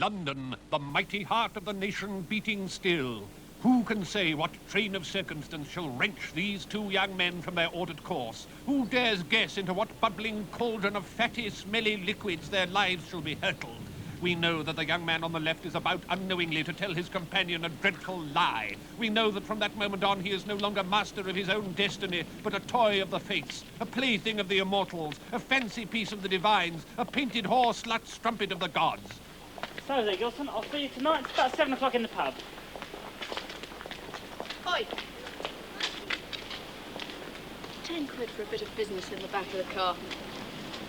London, the mighty heart of the nation beating still. Who can say what train of circumstance shall wrench these two young men from their ordered course? Who dares guess into what bubbling cauldron of fatty, smelly liquids their lives shall be hurtled? We know that the young man on the left is about unknowingly to tell his companion a dreadful lie. We know that from that moment on he is no longer master of his own destiny, but a toy of the fates, a plaything of the immortals, a fancy piece of the divines, a painted whore slut strumpet of the gods. So there, Gilson, I'll see you tonight. It's about 7 o'clock in the pub. Oi! 10 quid for a bit of business in the back of the car.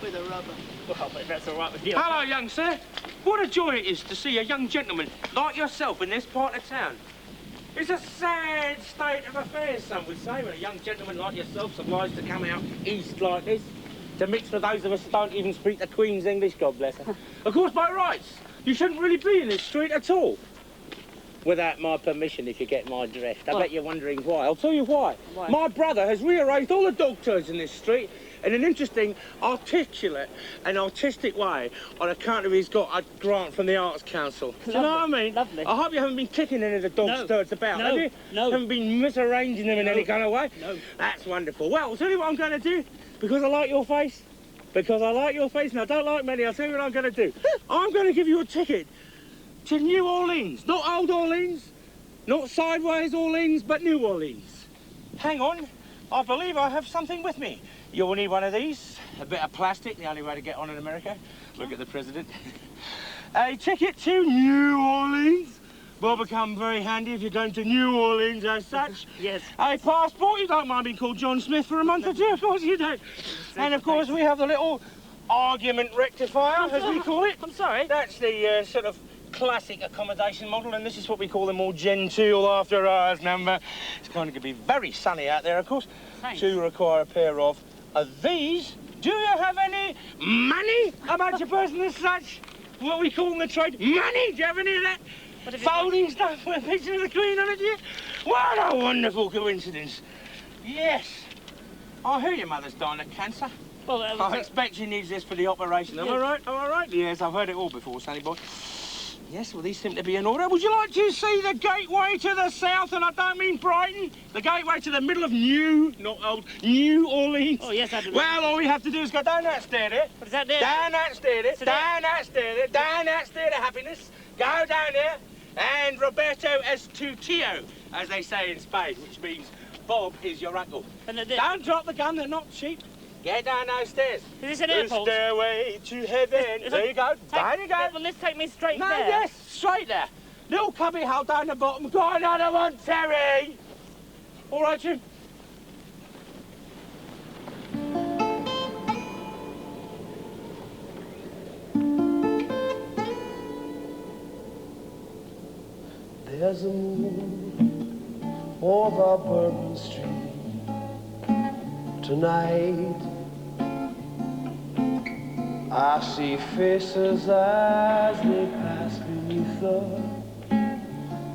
With a rubber. Well, if that's all right with you. Hello, young sir. What a joy it is to see a young gentleman like yourself in this part of town. It's a sad state of affairs, some would say, when a young gentleman like yourself's obliged to come out east like this, to mix with those of us that don't even speak the Queen's English, God bless her. Of course, by rights, you shouldn't really be in this street at all. Without my permission, if you get my drift. I bet you're wondering why. I'll tell you why. Why? My brother has rearranged all the dog turds in this street in an interesting, articulate and artistic way on account of he's got a grant from the Arts Council. Do you know what I mean? Lovely. I hope you haven't been kicking any of the dog's turds about, have you? No. Haven't been misarranging them in any kind of way? No. That's wonderful. Well, I'll tell you what I'm going to do, because I like your face. Because I like your face and I don't like many, I'll tell you what I'm going to do. I'm going to give you a ticket to New Orleans. Not Old Orleans, not sideways Orleans, but New Orleans. Hang on, I believe I have something with me. You'll need one of these, a bit of plastic, the only way to get on in America. Look at the president. A ticket to New Orleans will become very handy if you're going to New Orleans as such. Yes. A passport, you don't mind being called John Smith for a month or two, of course you don't. And of course we have the little argument rectifier, as we call it. I'm sorry. That's the sort of classic accommodation model, and this is what we call the more genteel after hours number. It's going to be very sunny out there, of course. Thanks. So you require a pair of these. Do you have any money about your person as such? What we call in the trade, money? Do you have any of that? Folding stuff with a picture of the Queen on it, do you? What a wonderful coincidence. Yes. I hear your mother's dying of cancer. Well, I expect she needs this for the operation. Am I right? Am I right? Yes, I've heard it all before, Sonny boy. Yes, well, these seem to be in order. Would you like to see the gateway to the south? And I don't mean Brighton. The gateway to the middle of not old, New Orleans. Oh, yes, I'd... Well, all we have to do is go down that stair there. What is that there? Down that stair there. Down that stair there. Down that stair to happiness. Go down there. And Roberto es tu tío, as they say in Spain, which means Bob is your uncle. Don't drop the gun, they're not cheap. Get down those stairs. Is this an airport? The stairway to heaven. There you go. Down you go. Well, let's take me straight there. Yes, straight there. Little cubby hole down the bottom. Got another one, Terry. All right, Jim. There's a moon over Bourbon Street tonight. I see faces as they pass beneath the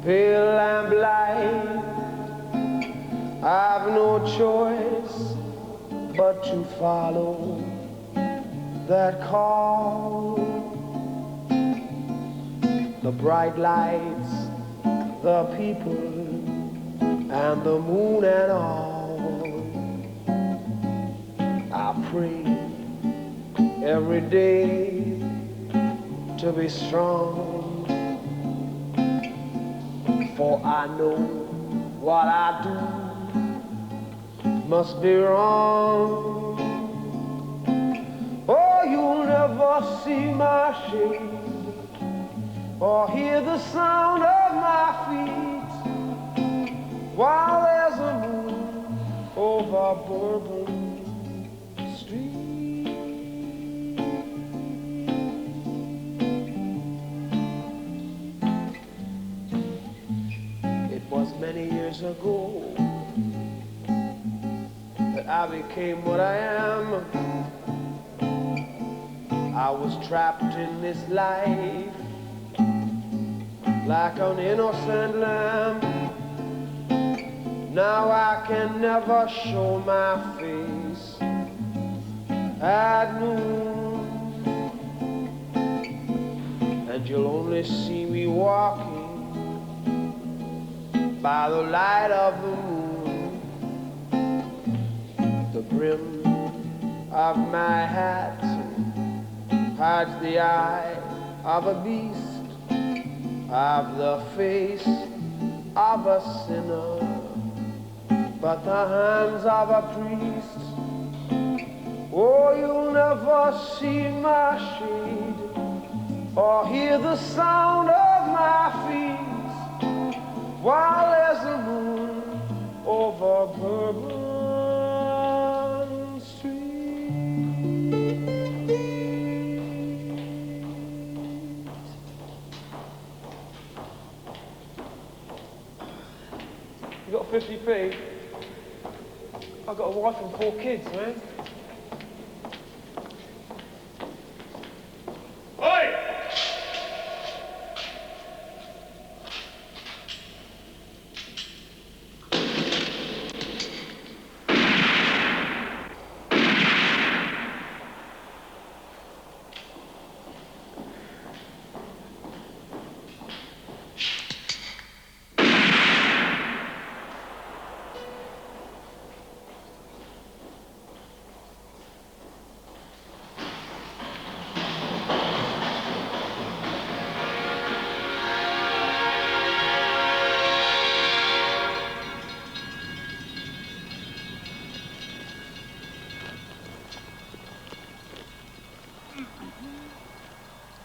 pale lamplight. I've no choice but to follow that call. The bright lights, the people, and the moon and all. I pray every day to be strong, for I know what I do must be wrong. Oh, you'll never see my shade or hear the sound of my feet while there's a moon over Bourbon Street. It was many years ago that I became what I am. I was trapped in this life like an innocent lamb. Now I can never show my face at noon. and you'll only see me walking by the light of the moon. The brim of my hat hides the eye of a beast, of the face of a sinner, but the hands of a priest. Oh, you'll never see my shade or hear the sound of my feet while there's a moon over Bourbon Street. You got 50p? I've got a wife and 4 kids, man.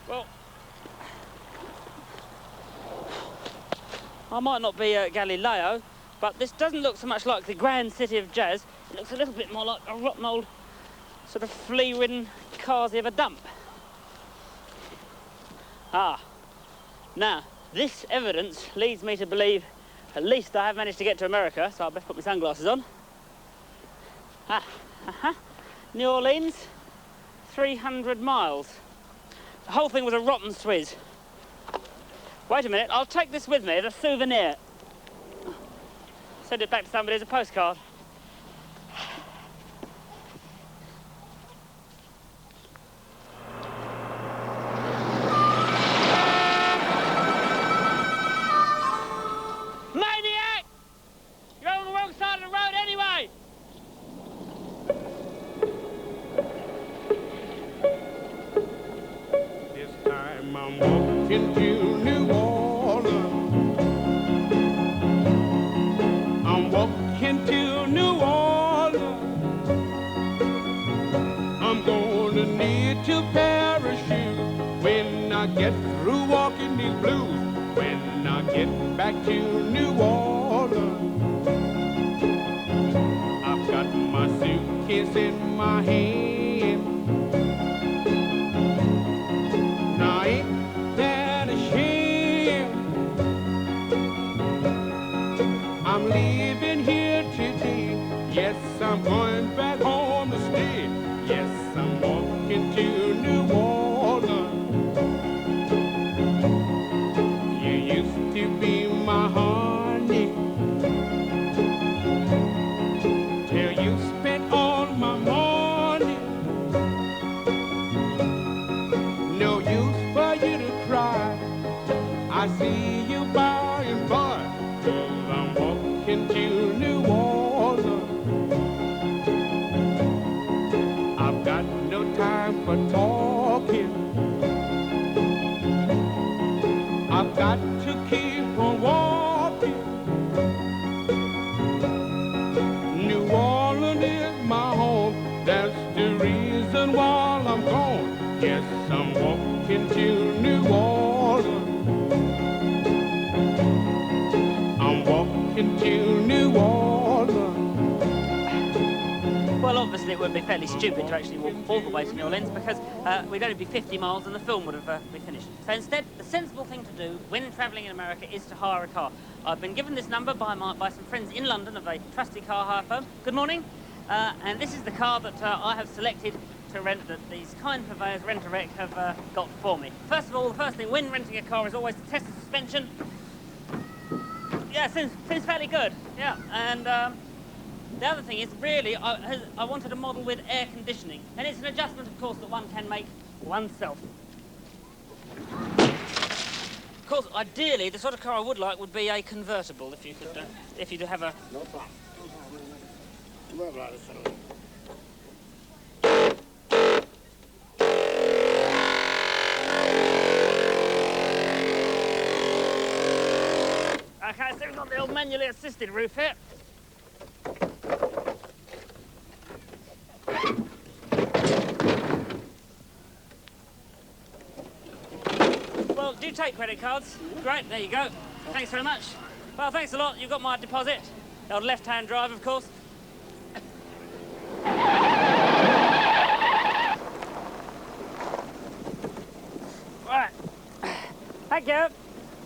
Well, I might not be Galileo, but this doesn't look so much like the grand city of jazz. It looks a little bit more like a rotten old sort of flea-ridden carsy of a dump. Ah, now this evidence leads me to believe at least I have managed to get to America, so I best put my sunglasses on. New Orleans, 300 miles. The whole thing was a rotten swizz. Wait a minute, I'll take this with me as a souvenir. Send it back to somebody as a postcard. Maniac! You're on the wrong side of the road anyway! This time I'm walking to New Orleans. I'm walking to New Orleans. I'm gonna need to parachute when I get through walking these blues. When I get back to New Orleans, I've got my suitcase in my hand. Now ain't that a shame? I'm leaving here today. Yes, I'm going back home to stay. Yes, I'm walking to New Orleans. You used to be my honey till you spent all my money. No use for you to cry. I see you by and by. 'Cause I'm walking to New Orleans. I've got no time for talking. I've got to keep on walking. New Orleans is my home. That's the reason why I'm gone. Yes, I'm walking to New Orleans. I'm walking to New Orleans. Well, obviously it would be fairly stupid to actually walk all the way to New Orleans because we'd only be 50 miles and the film would have been finished. So instead, the sensible thing to do when travelling in America is to hire a car. I've been given this number by some friends in London of a trusty car hire firm. Good morning. And this is the car that I have selected to rent, that these kind purveyors, Rent-A-Wreck, have got for me. First of all, the first thing when renting a car is always to test the suspension. Yeah, seems fairly good. Yeah, and the other thing is, really, I wanted a model with air conditioning. And it's an adjustment, of course, that one can make oneself. course, ideally, the sort of car I would like would be a convertible, if you could, if you do have a... No problem. No problem. Okay, so we've got the old manually assisted roof here. Well, do take credit cards. Great, there you go. Thanks very much. Well, thanks a lot. You've got my deposit. The old left-hand drive, of course. Right. Thank you.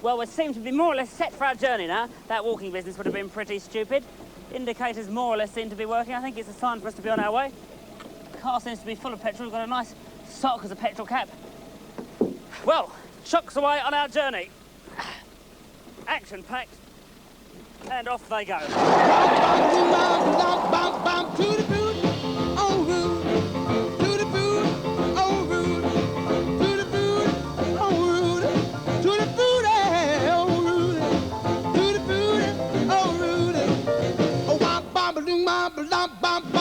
Well, we seem to be more or less set for our journey now. That walking business would have been pretty stupid. Indicators more or less seem to be working. I think it's a sign for us to be on our way. The car seems to be full of petrol. We've got a nice sock as a petrol cap. Well, chocks away on our journey. Action-packed. And off they go.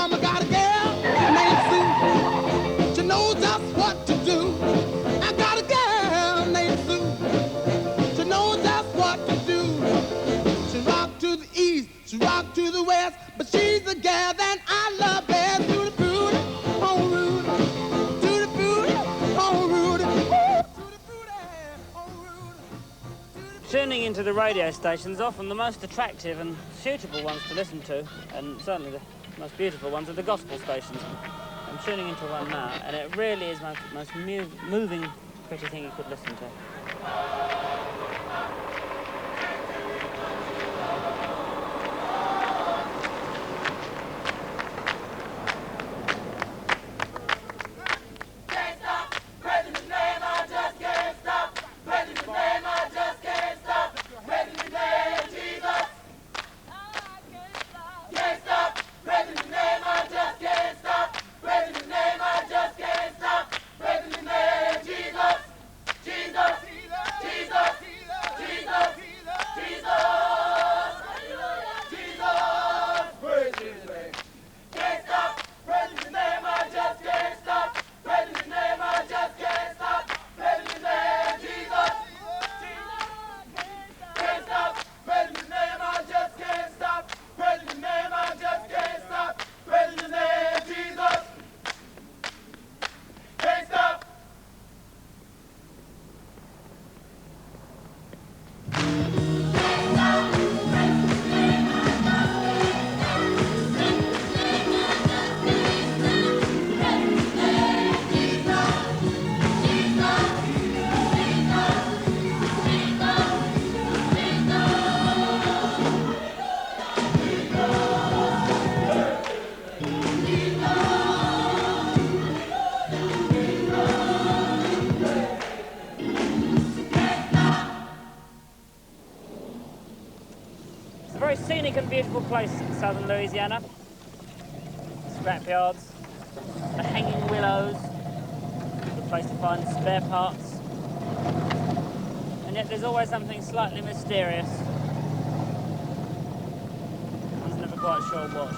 I got a girl named Sue. She knows just what to do. I got a girl named Sue. She knows just what to do. She rock to the east, she rock to the west, but she's the girl that I love best. To the booty, oh Rudy. To the booty, oh Rudy. To the booty, oh Rudy. Tuning into the radio stations, often the most attractive and suitable ones to listen to, and certainly the most beautiful ones are the gospel stations. I'm tuning into one now, and it really is the most moving, pretty thing you could listen to. Scenic and beautiful place in southern Louisiana. Scrapyards, the hanging willows, the place to find spare parts. And yet there's always something slightly mysterious. One's never quite sure what.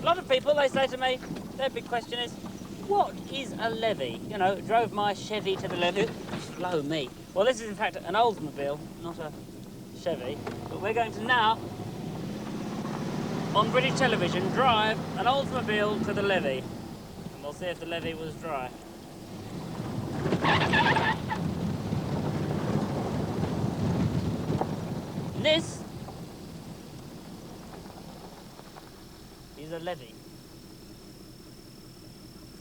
A lot of people, they say to me, their big question is, what is a levee? You know, drove my Chevy to the levee. Blow me. Well, this is in fact an Oldsmobile, not a Chevy. But we're going to now, on British television, drive an Oldsmobile to the levee. And we'll see if the levee was dry. This is a levee.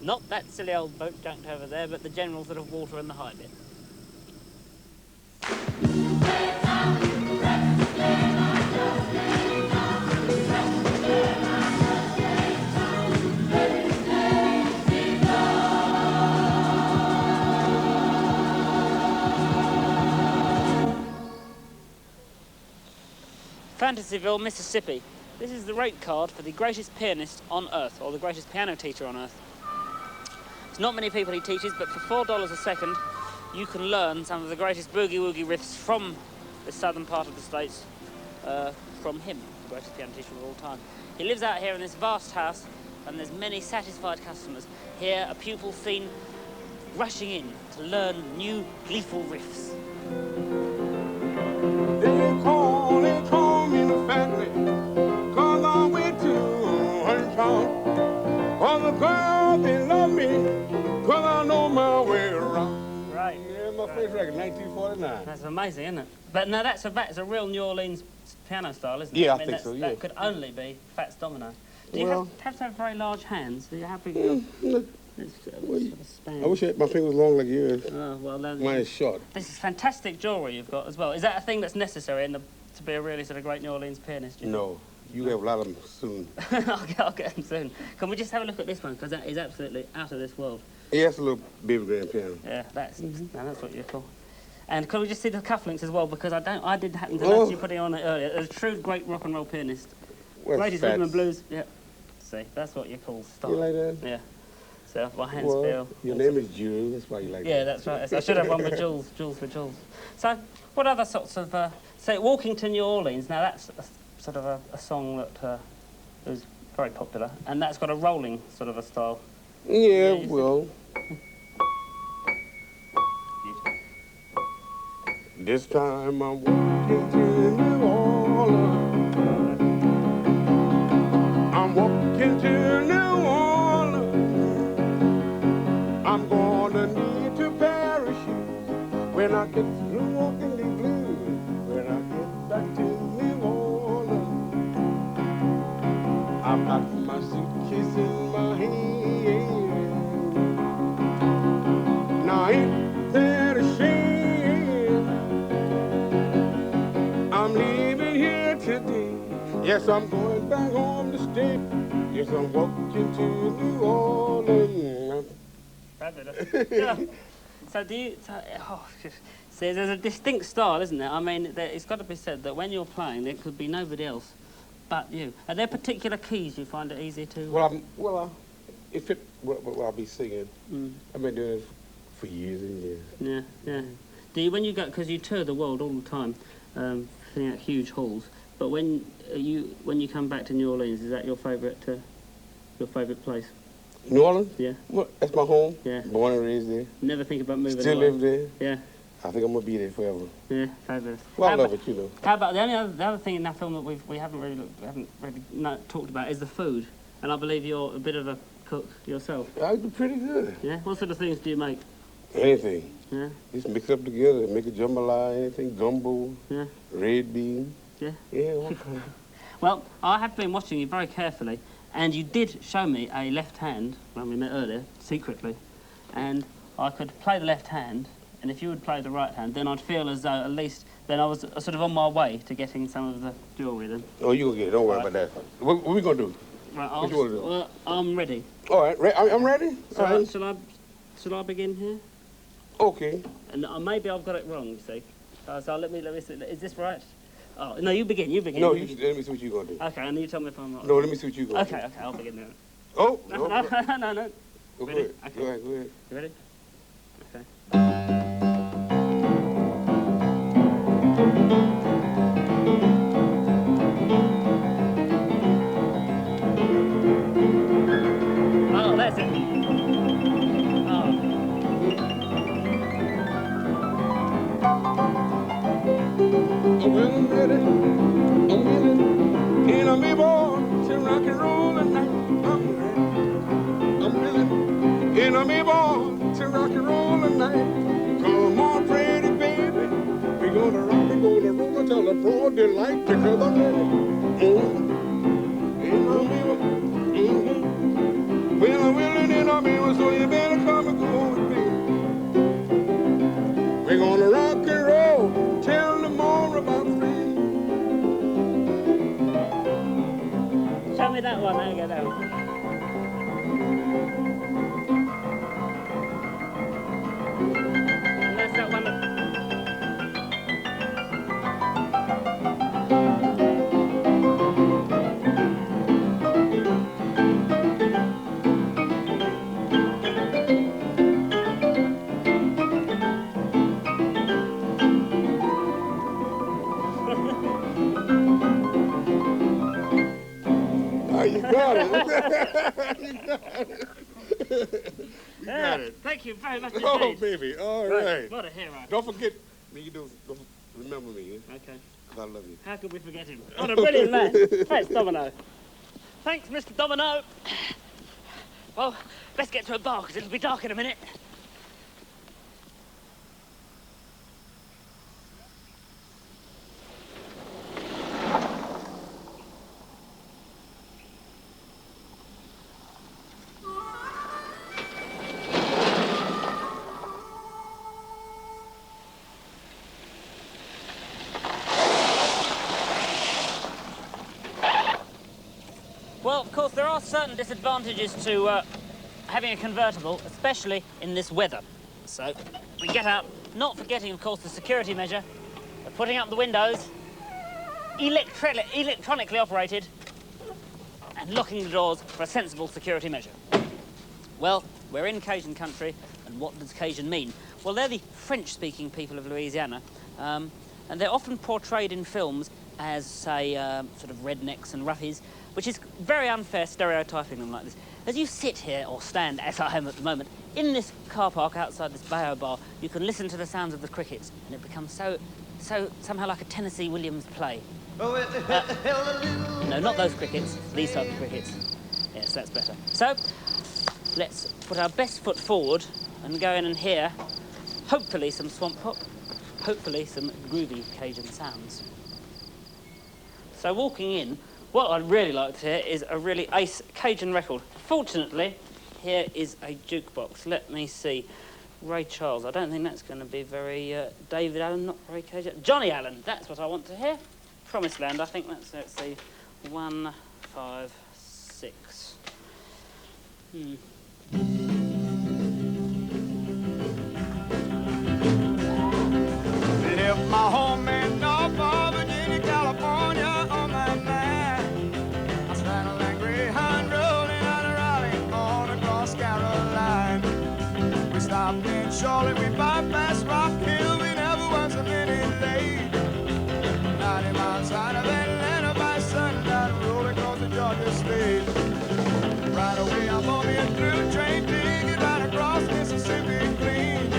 Not that silly old boat junked over there, but the general sort of water and the high bit. Fantasyville, Mississippi. This is the rate card for the greatest pianist on earth, or the greatest piano teacher on earth. It's not many people he teaches, but for $4 a second, you can learn some of the greatest boogie-woogie riffs from the southern part of the States from him, the greatest piano teacher of all time. He lives out here in this vast house, and there's many satisfied customers. Here, a pupil seen rushing in to learn new gleeful riffs. They call me the family, 'cause I went to one town. All the girls, they love me, 'cause I know my way around. Right. Yeah, my first record, 1949. That's amazing, isn't it? But no, that's a real New Orleans piano style, isn't it? Yeah, I think so, yeah. That could only be Fats Domino. Do you Well- have to have very large hands? Do you have big... It's sort of span. I wish my finger was long like yours. Oh, well, then, Mine is short. this is fantastic jewellery you've got as well. Is that a thing that's necessary to be a really sort of great New Orleans pianist? do you No, you have a lot of them soon. think? I'll get them soon. Can we just have a look at this one? Because that is absolutely out of this world. Yeah, it's a little baby grand piano. Yeah, that's what you're called. And can we just see the cufflinks as well? Because I did happen to notice you putting on it earlier. A true great rock and roll pianist. Greatest rhythm and blues. Yeah. See, that's what you call style. You like that? Yeah. So my hands Well, feel. your name is Jools, that's why you like Yeah, that. that's right. I should have one with Jools for Jools. So, what other sorts of... say, Walking to New Orleans, now that's sort of a song that was very popular, and that's got a rolling sort of a style. Yeah, you well... This time I'm walking to New Orleans. I'm walking to New Orleans. I'm gonna need to parachute when I get through walking the blues. When I get back to New Orleans, I've got my suitcase in my hand. Now ain't that a shame? I'm leaving here today. Yes, I'm going back home to stay. Yes, I'm walking to New Orleans. Fabulous. Yeah. So do you... see, there's a distinct style, isn't there? I mean, it's got to be said that when you're playing, there could be nobody else but you. Are there particular keys you find it easy to... If it what I'll be singing, I've been doing it for years and years. Yeah, yeah. Do you, when you go... Because you tour the world all the time, filling out huge halls, but when you come back to New Orleans, is that your favourite place? New Orleans? Yeah. Well, that's my home. Yeah. Born and raised there. Never think about moving Still away. live there. Yeah. I think I'm gonna be there forever. Yeah, fabulous. Well, I love it, you know. How about the other thing in that film that we haven't really talked about is the food, and I believe you're a bit of a cook yourself. I do pretty good. Yeah. What sort of things do you make? Anything. Yeah. Just mix it up together, make a jambalaya, anything, gumbo, Yeah. red bean. Yeah. Yeah, all kind. Well, I have been watching you very carefully, and you did show me a left hand when we met earlier, secretly, and I could play the left hand, and if you would play the right hand, then I'd feel as though at least then I was sort of on my way to getting some of the jewellery then. Oh, you gonna get it, don't worry about that. What we gonna do? Right, What you wanna do? well, I'm ready. All right, I'm ready. So, All right. shall I begin here? Okay. And maybe I've got it wrong, you see. So let me see. Is this right? Oh, no, you begin. No, let me see what you gonna do. Okay, and you tell me if I'm right. No, let me see what you gonna do. Okay, I'll begin now. Oh, No. no. Go Ready? ahead. Okay. Go ahead, go ahead. You ready? Okay. Oh, that's it. Oh. Well, I'm ready. I'm willing. And I'm able to rock and roll tonight. I'm ready. I'm willing. And I'm able to rock and roll tonight. Come on, pretty baby. We're gonna rock, we're gonna roll until the broad daylight because I'm ready. And I'm able. Well, I'm willing and I'm able, so you better come and go with me. We're gonna rock and roll till the morning about 3. Show me that one. There you go, that one. And that's that one. You got it. Thank you very much indeed. Oh, baby. All right. What a hero. Don't forget me. Don't remember me. Eh? Okay. Because I love you. How could we forget him? What a brilliant man. Thanks, Domino. Thanks, Mr. Domino. Well, let's get to a bar, because it'll be dark in a minute. Well, of course, there are certain disadvantages to having a convertible, especially in this weather. So, we get out, not forgetting, of course, the security measure of putting up the windows, electronically operated, and locking the doors for a sensible security measure. Well, we're in Cajun country, and what does Cajun mean? Well, they're the French-speaking people of Louisiana, and they're often portrayed in films as, say, sort of rednecks and roughies, which is very unfair stereotyping them like this. As you sit here, or stand, as I am at the moment, in this car park outside this Bayo bar, you can listen to the sounds of the crickets, and it becomes somehow like a Tennessee Williams play. No, not those crickets, these type of crickets. Yes, that's better. So, let's put our best foot forward and go in and hear, hopefully, some swamp pop, hopefully some groovy Cajun sounds. So walking in, what I'd really like to hear is a really ace Cajun record. Fortunately, here is a jukebox. Let me see. Ray Charles. I don't think that's going to be very... David Allan, not very Cajun. Johnny Allan, that's what I want to hear. Promised Land, I think that's, let's see, 1, 5, 6. Left my home in Norfolk, Virginia, California on my mind. I straddled that Greyhound rolling out of Raleigh on across Caroline. We stopped in Charlotte, we bypassed Rock Hill, we never was a minute late. 90 miles out of Atlanta by sundown, rolling across the Georgia state. Right away I'm on me a through train ticket right across Mississippi clean.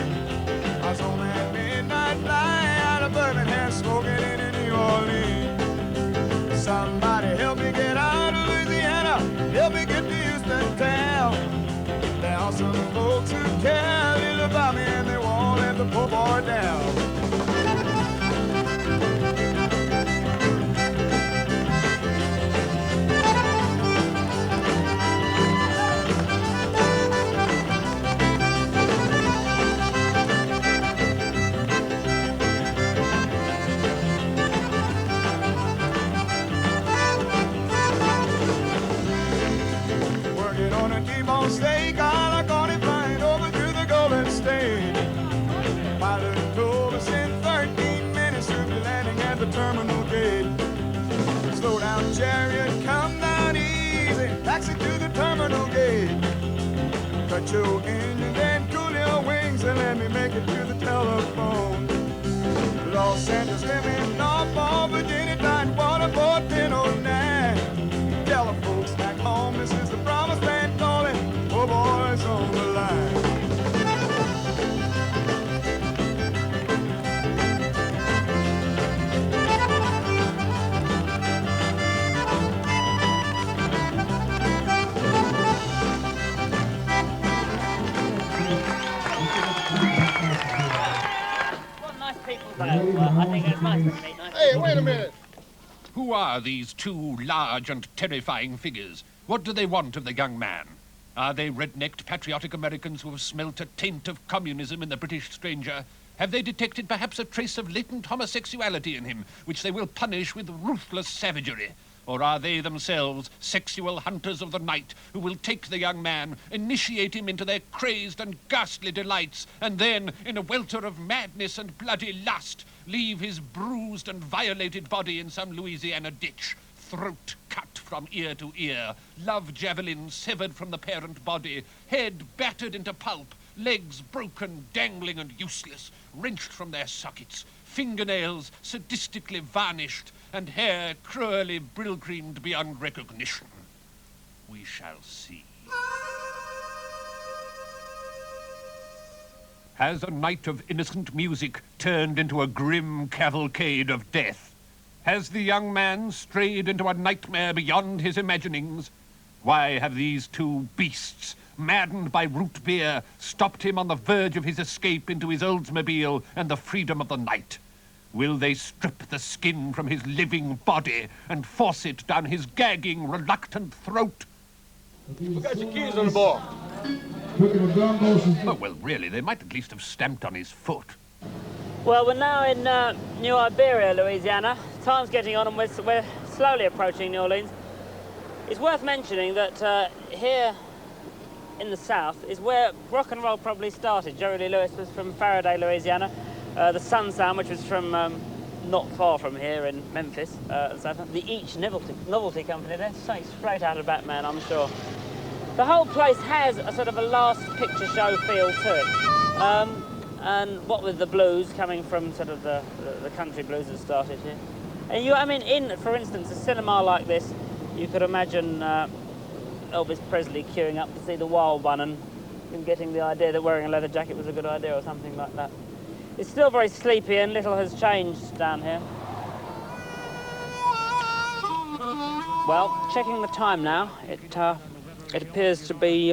I was on that midnight flight out of Birmingham, smoking in New Orleans. Somebody help me get out of Louisiana, help me get to Houston town. There are some folks who care little about me and they won't let the poor boy down. Steak, all I got it flying over through the Golden State. Pilot told us in 13 minutes we'll be landing at the terminal gate. Slow down, chariot, come down easy, taxi to the terminal gate. Cut your engine and cool your wings and let me make it to the telephone. Los Angeles, living Norfolk, Virginia, Tidewater, 1009. Tell the folks back home this is the promised land calling. Oh, boys on the line. What nice people they are. I think it's nice to meet nice Hey, people. wait a minute. Who are these two large and terrifying figures? What do they want of the young man? Are they red-necked, patriotic Americans who have smelt a taint of communism in the British stranger? Have they detected perhaps a trace of latent homosexuality in him, which they will punish with ruthless savagery? Or are they themselves sexual hunters of the night who will take the young man, initiate him into their crazed and ghastly delights, and then, in a welter of madness and bloody lust, leave his bruised and violated body in some Louisiana ditch, throat cut from ear to ear, love javelin severed from the parent body, head battered into pulp, legs broken, dangling and useless, wrenched from their sockets, fingernails sadistically varnished, and hair cruelly brill-creamed beyond recognition. we shall see. Has a night of innocent music turned into a grim cavalcade of death? Has the young man strayed into a nightmare beyond his imaginings? Why have these two beasts, maddened by root beer, stopped him on the verge of his escape into his Oldsmobile and the freedom of the night? Will they strip the skin from his living body and force it down his gagging, reluctant throat? Forgot your keys on the bar. Oh, well, really, they might at least have stamped on his foot. Well, we're now in New Iberia, Louisiana. Time's getting on and we're slowly approaching New Orleans. It's worth mentioning that here in the south is where rock and roll probably started. Jerry Lee Lewis was from Faraday, Louisiana. The Sun Sound, which was from not far from here in Memphis. The Each Novelty Company, they're straight out of Batman, I'm sure. The whole place has a sort of a last picture show feel to it. And what with the blues coming from sort of the country blues that started here. And for instance, a cinema like this, you could imagine Elvis Presley queuing up to see The Wild One and getting the idea that wearing a leather jacket was a good idea or something like that. It's still very sleepy and little has changed down here. Well, checking the time now, it appears to be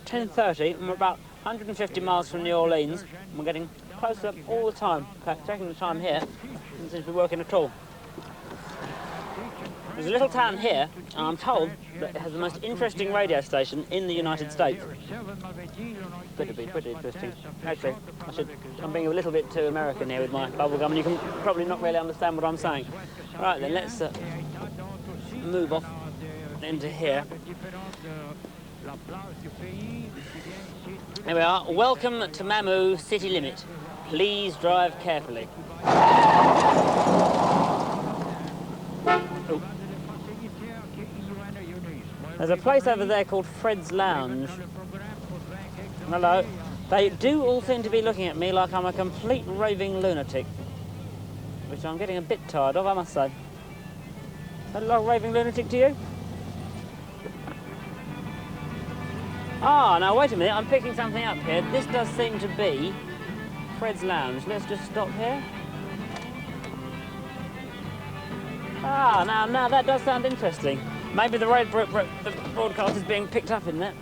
10:30 and we're about 150 miles from New Orleans. And we're getting closer all the time. In fact, checking the time here, doesn't seem to be working at all. There's a little town here, and I'm told that it has the most interesting radio station in the United States. Better be pretty interesting. Actually, I'm being a little bit too American here with my bubblegum, and you can probably not really understand what I'm saying. All right, then, let's move off into here. Here we are. Welcome to Mamou City Limit. Please drive carefully. Oh. There's a place over there called Fred's Lounge. Hello. They do all seem to be looking at me like I'm a complete raving lunatic, which I'm getting a bit tired of, I must say. Is that a lot of raving lunatic to you? Ah, now wait a minute, I'm picking something up here. This does seem to be Fred's Lounge. Let's just stop here. Ah, now that does sound interesting. Maybe the broadcast is being picked up in there.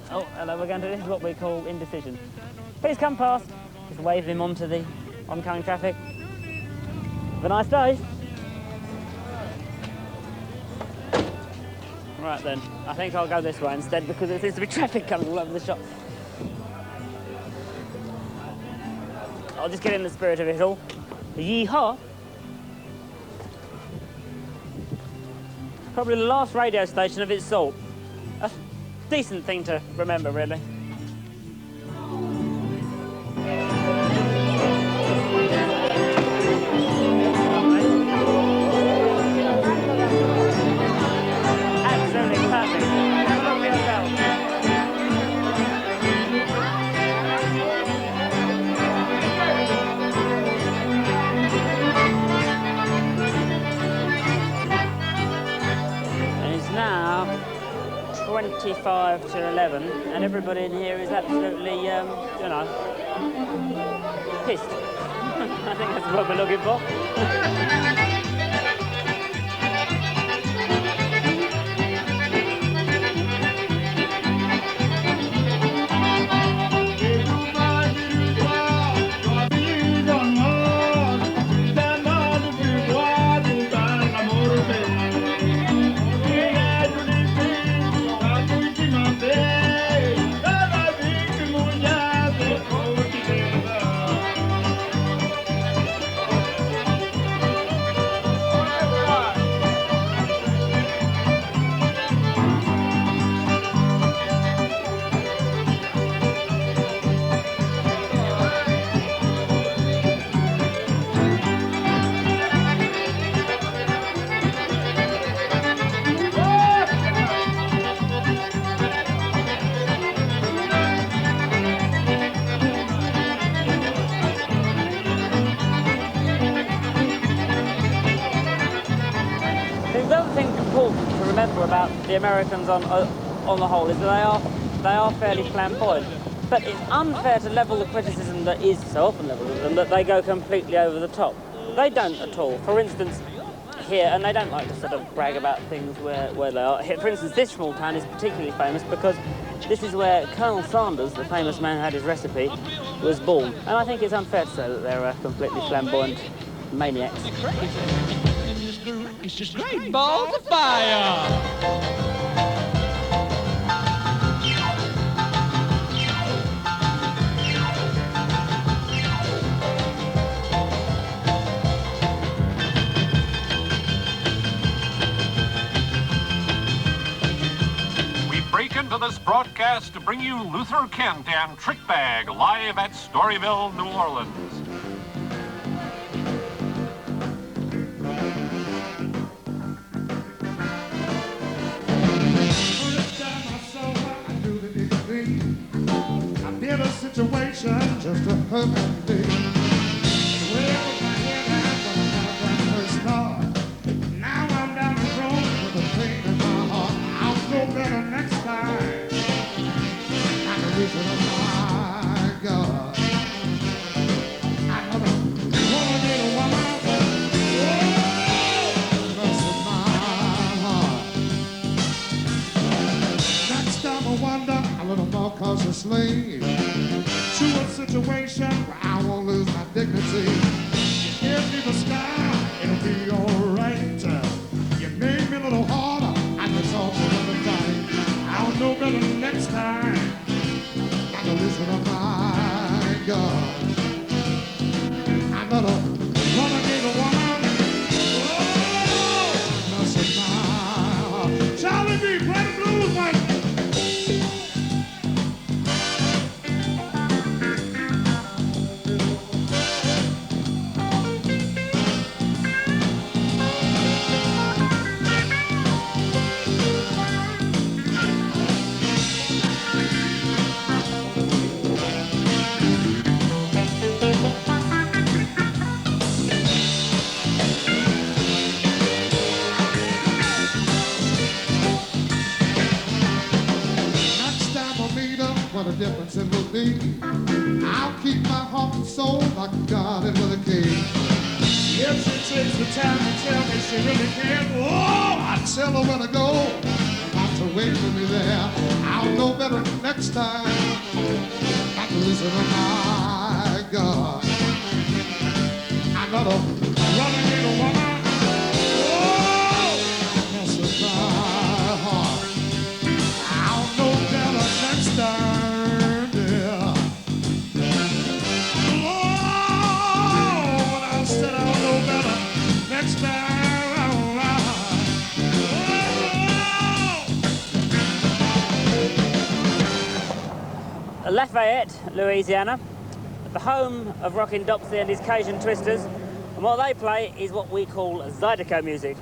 Oh, hello, we're going to, this is what we call indecision. Please come past. Just wave him onto the oncoming traffic. Have a nice day. Right then, I think I'll go this way instead because there seems to be traffic coming all over the shop. I'll just get in the spirit of it all. Yee-haw! Probably the last radio station of its sort. A decent thing to remember, really. Now 25 to 11 and everybody in here is absolutely, you know, pissed. I think that's what we're looking for. The Americans on on the whole, is that they are fairly flamboyant. But it's unfair to level the criticism that is so often levelled at them, that they go completely over the top. They don't at all. For instance, here, and they don't like to sort of brag about things where they are. Here, for instance, this small town is particularly famous because this is where Colonel Sanders, the famous man who had his recipe, was born. And I think it's unfair to say that they're completely flamboyant maniacs. It's just great balls of fire! Into this broadcast to bring you Luther Kent and Trick Bag live at Storyville, New Orleans. I did a situation just to hurt me. Well, my head when I first start. Now I'm down the road with a pain in my heart. I'll go better next time. I'm a vision of my God. I never wanna get a woman. Oh, that's in my heart. Next time I wonder a little more cautiously to a situation where I won't lose my dignity. Give me the sky, it'll be alright. You made me a little harder, I can talk another fight. I'll know better next time. I'm a vision of my God. I'm gonna wanna get a woman. Oh, that's in my heart. Charlie B, play the blues, Mike. What a difference it will be. I'll keep my heart and soul like God it with a key. If she takes the time to tell me she really cares, oh, I tell her where to go, not to wait for me there. I'll know better next time. Not to listen to my God. I gotta run and get a woman. Oh, that's in my heart. I'll know better next time. Lafayette, Louisiana, the home of Rockin' Dopsie and his Cajun Twisters, and what they play is what we call Zydeco music.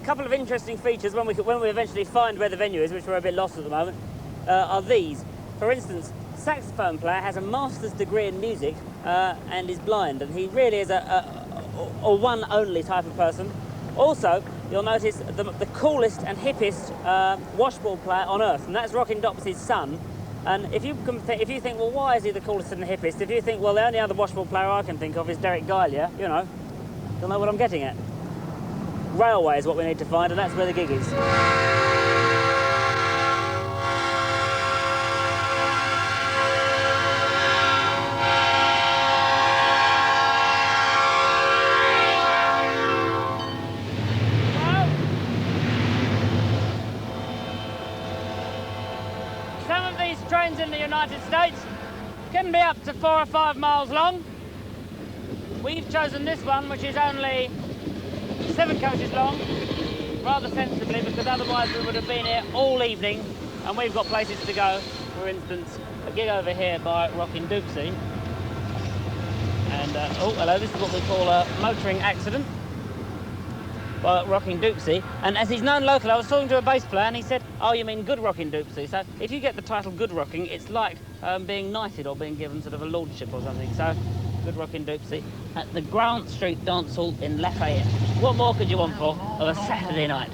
A couple of interesting features when we eventually find where the venue is, which we're a bit lost at the moment, are these. For instance, saxophone player has a master's degree in music and is blind, and he really is a one only type of person. Also, you'll notice the coolest and hippest washboard player on earth, and that's Rockin' Dopsie's son. And if you think, well, why is he the coolest and the hippest? If you think, well, the only other washboard player I can think of is Derek Geilia, you know, you'll know what I'm getting at. Railway is what we need to find, and that's where the gig is. Trains in the United States can be up to 4 or 5 miles long. We've chosen this one, which is only 7 coaches long, rather sensibly, because otherwise we would have been here all evening, and we've got places to go. For instance, a gig over here by Rockin' Dopsie. And, oh, hello, this is what we call a motoring accident by Rockin' Dopsie. And as he's known locally, I was talking to a bass player and he said, oh, you mean good Rockin' Dopsie. So if you get the title good rocking, it's like being knighted or being given sort of a lordship or something. So, good Rockin' Dopsie at the Grant Street Dance Hall in Lafayette. What more could you want for of a Saturday night?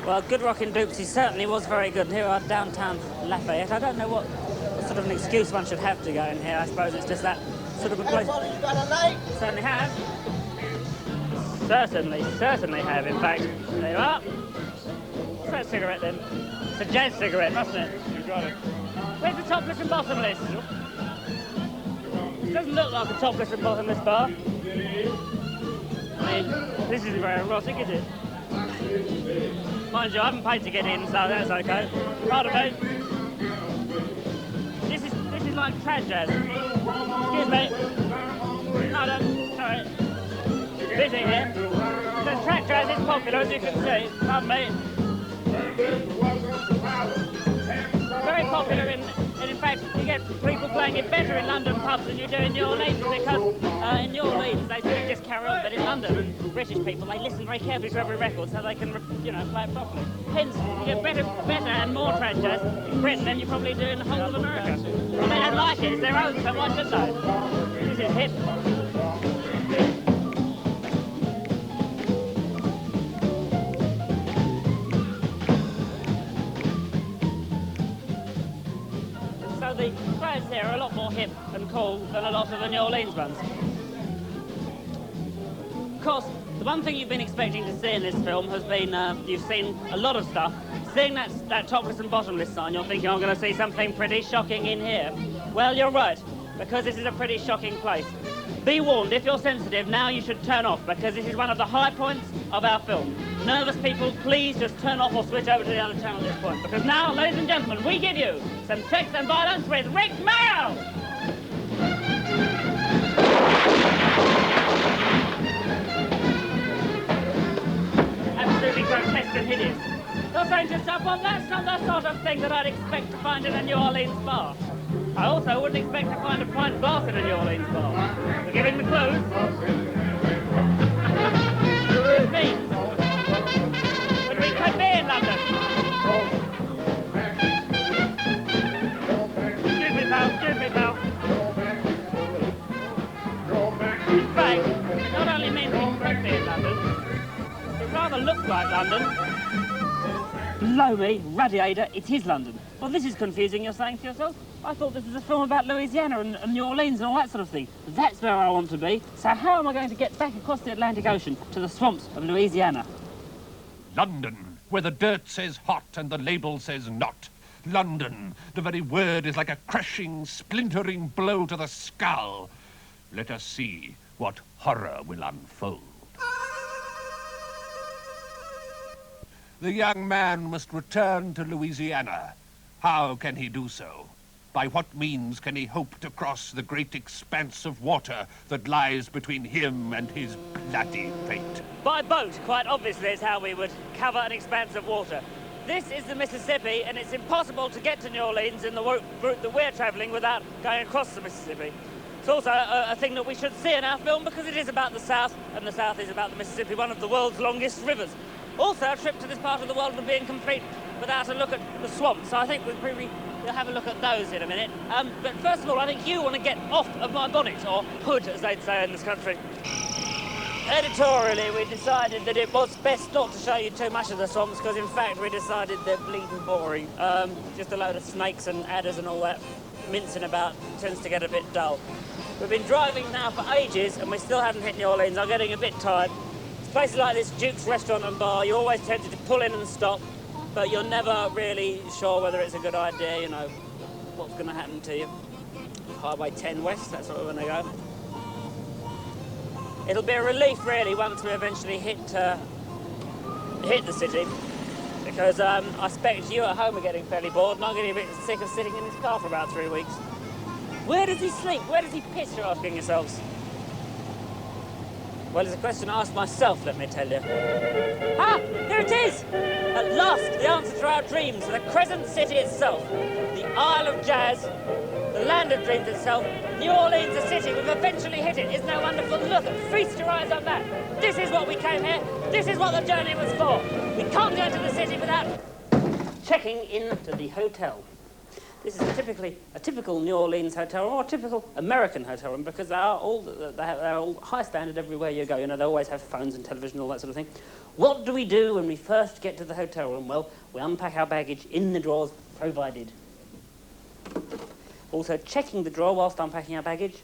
Well, good rockin' Dopsie certainly was very good. Here we are downtown Lafayette. I don't know what sort of an excuse one should have to go in here. I suppose it's just that sort of a place. Certainly have. Certainly have, in fact. There you are. What's that cigarette then? It's a jazz cigarette, mustn't it? You got it. Where's the topless and bottomless? It doesn't look like a topless and bottomless bar. I mean, this isn't very erotic, is it? Mind you, I haven't paid to get in, so that's okay. Pardon me. This is like trad jazz. Excuse me. Hold on, sorry. Busy here. The tractor as is popular, as you can see. Pardon me. Very popular in fact, you get people playing it better in London pubs than you do in New Orleans because in New Orleans they sort of just carry on, but in London, and British people, they listen very carefully to every record so they can, you know, play it properly. Hence, you get better and more trad jazz in Britain than you probably do in the whole of America. And they don't like it, it's their own, so why should they? This is hip. The crowds here are a lot more hip and cool than a lot of the New Orleans ones. Of course, the one thing you've been expecting to see in this film has been, you've seen a lot of stuff. Seeing that topless and bottomless sign, you're thinking, I'm going to see something pretty shocking in here. Well, you're right, because this is a pretty shocking place. Be warned, if you're sensitive, now you should turn off, because this is one of the high points of our film. Nervous people, please just turn off or switch over to the other channel at this point, because now, ladies and gentlemen, we give you some sex and violence with Rick Mayo! Absolutely grotesque and hideous. You're saying to yourself, well, that's not the sort of thing that I'd expect to find in a New Orleans bar. I also wouldn't expect to find a pint glass in a New Orleans bar. We're giving the clues. It means that we could be in London. Excuse me, pal, excuse me, pal. In fact, it not only means we could be in London, it rather looks like London. Below me, radiator, it is London. Well, this is confusing, you're saying to yourself. I thought this was a film about Louisiana and New Orleans and all that sort of thing. That's where I want to be. So how am I going to get back across the Atlantic Ocean to the swamps of Louisiana? London, where the dirt says hot and the label says not. London, the very word is like a crashing, splintering blow to the skull. Let us see what horror will unfold. The young man must return to Louisiana. How can he do so? By what means can he hope to cross the great expanse of water that lies between him and his bloody fate? By boat, quite obviously, is how we would cover an expanse of water. This is the Mississippi, and it's impossible to get to New Orleans in the route that we're travelling without going across the Mississippi. It's also a thing that we should see in our film because it is about the South, and the South is about the Mississippi, one of the world's longest rivers. Also, a trip to this part of the world would be incomplete without a look at the swamps, so I think we'll have a look at those in a minute. But first of all, I think you want to get off of my bonnet, or hood, as they'd say in this country. Editorially, we decided that it was best not to show you too much of the swamps, because in fact we decided they're bleeding boring. Just a load of snakes and adders and all that mincing about tends to get a bit dull. We've been driving now for ages, and we still haven't hit New Orleans. I'm getting a bit tired. Places like this, Duke's Restaurant and Bar, you're always tempted to pull in and stop, but you're never really sure whether it's a good idea, you know, what's going to happen to you. Highway 10 West, that's where we're going to go. It'll be a relief, really, once we eventually hit the city, because I expect you at home are getting fairly bored, and I'm getting a bit sick of sitting in this car for about 3 weeks. Where does he sleep? Where does he piss, you're asking yourselves? Well, it's a question I asked myself, let me tell you. Ah, here it is! At last, the answer to our dreams, the Crescent City itself, the Isle of Jazz, the land of dreams itself, New Orleans, the city. We've eventually hit it. Isn't that wonderful? Look, feast your eyes on that. This is what we came here. This is what the journey was for. We can't go to the city without checking into the hotel. This is a typical New Orleans hotel or a typical American hotel room because they're all high standard everywhere you go. You know, they always have phones and television, all that sort of thing. What do we do when we first get to the hotel room? Well, we unpack our baggage in the drawers provided. Also, checking the drawer whilst unpacking our baggage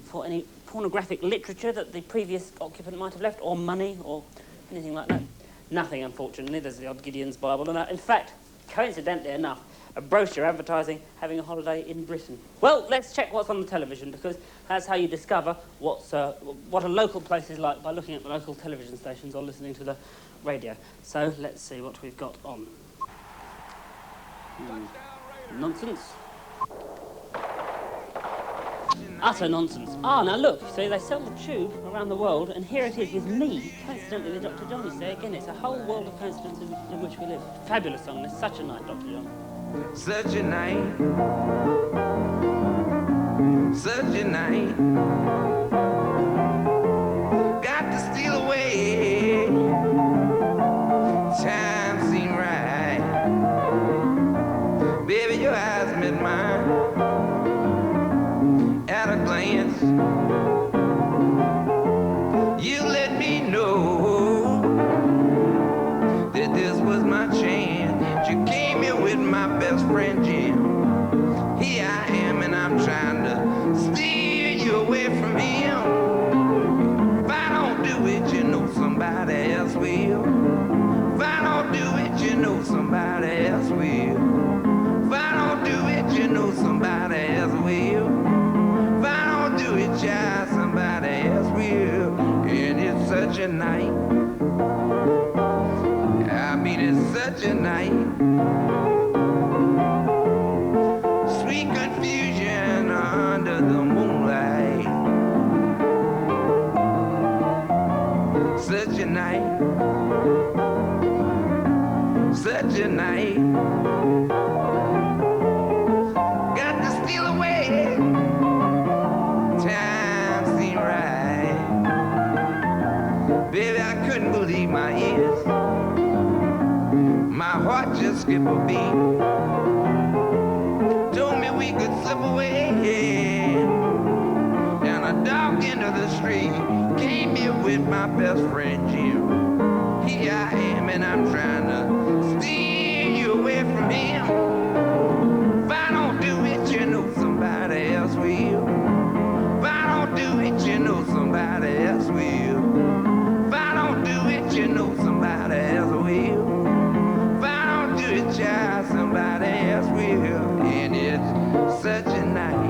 for any pornographic literature that the previous occupant might have left, or money, or anything like that. Nothing, unfortunately. There's the odd Gideon's Bible. And in fact, coincidentally enough, a brochure advertising having a holiday in Britain. Well, let's check what's on the television, because that's how you discover what a local place is like, by looking at the local television stations or listening to the radio. So let's see what we've got on. Nonsense. Utter nonsense. Ah, now look, see, they sell the tube around the world, and here it is with me, coincidentally with Dr. John, you see. Again, it's a whole world of coincidences in which we live. Fabulous song. It's such a night, Dr. John. Such a night. Such a night. Got to steal away. Time seemed right. Baby, your eyes met mine at a glance. You let me know that this was my chance. You came here with my best friend Jim. Here I am and I'm trying to steer you away from him. If I don't do it, you know somebody else will. If I don't do it, you know somebody else will. If I don't do it, you know somebody else will. If I don't do it, child, somebody else will. And it's such a night. I mean, it's such a night. Sweet confusion under the moonlight. Such a night. Such a night. Got to steal away. Time seemed right. Baby, I couldn't believe my ears. My heart just skipped a beat. Told me we could slip away down a dark end of the street. Came here with my best friend Jim. Here I am and I'm trying to steer you away from him. If I don't do it, you know somebody else will. If I don't do it, you know somebody else will. If I don't do it, you know somebody else will. If I don't do it, child, somebody else will. And it's such a night.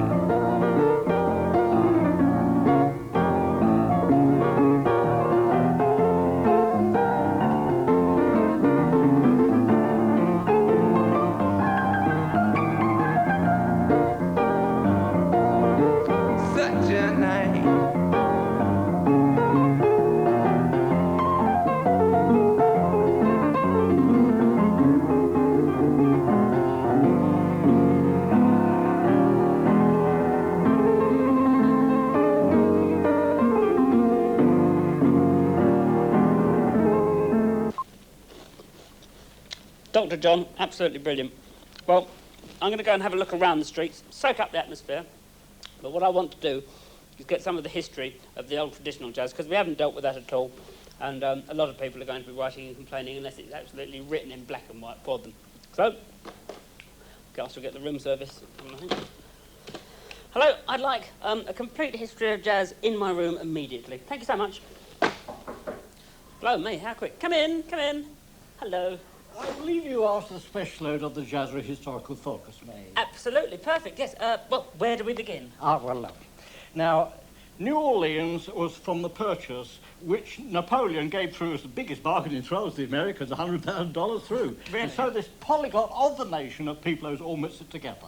Dr. John, absolutely brilliant. Well, I'm going to go and have a look around the streets, soak up the atmosphere. But what I want to do is get some of the history of the old traditional jazz, because we haven't dealt with that at all. And a lot of people are going to be writing and complaining unless it's absolutely written in black and white for them. So, guys will get the room service. Hello, I'd like a complete history of jazz in my room immediately. Thank you so much. Blow me, how quick. Come in, come in. Hello. I believe you asked the special load of the Jazzary Historical Focus, May. Absolutely, perfect, yes. Well, where do we begin? Ah, well, lovely. Now, New Orleans was from the purchase which Napoleon gave through as the biggest bargain in throws the Americans, $100,000 through. Really? And so this polyglot of the nation of people who's all mixed together.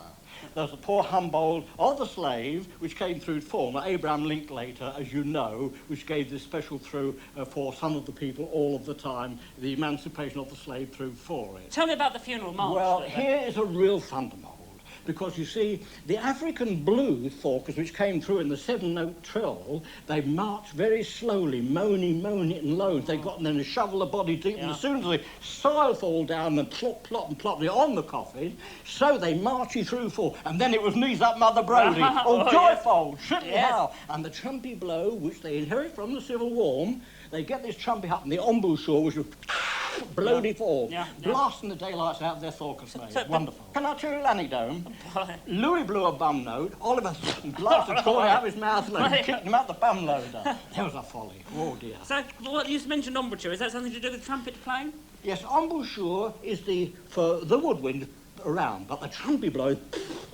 There's the poor Humboldt of the slave, which came through form, Abraham Linklater, as you know, which gave this special through for son of the people all of the time, the emancipation of the slave through for it. Tell me about the funeral march. Well, here is a real thunderbolt. Because, you see, the African blues forkers, which came through in the seven-note trill, they marched very slowly, moaning and low. They got in there and shovel the body deep, and as soon as the soil fall down and plop, plop, and plop on the coffin, so they march you through for, and then it was knees up Mother Brodie, joyful, shittily how. And the trumpy blow, which they inherit from the Civil War, they get this trumpy up, and the embouchure, which was bloody fall, blasting the daylights out of their thorcus made. Wonderful. Can I tell you an anecdote? Louis blew a bum note, Oliver blasted Troy out of his mouth and kicked him out the bum loader. There was a folly. Oh dear. So, what you mentioned embouchure, is that something to do with trumpet playing? Yes, embouchure is for the woodwind around, but the trumpy blow,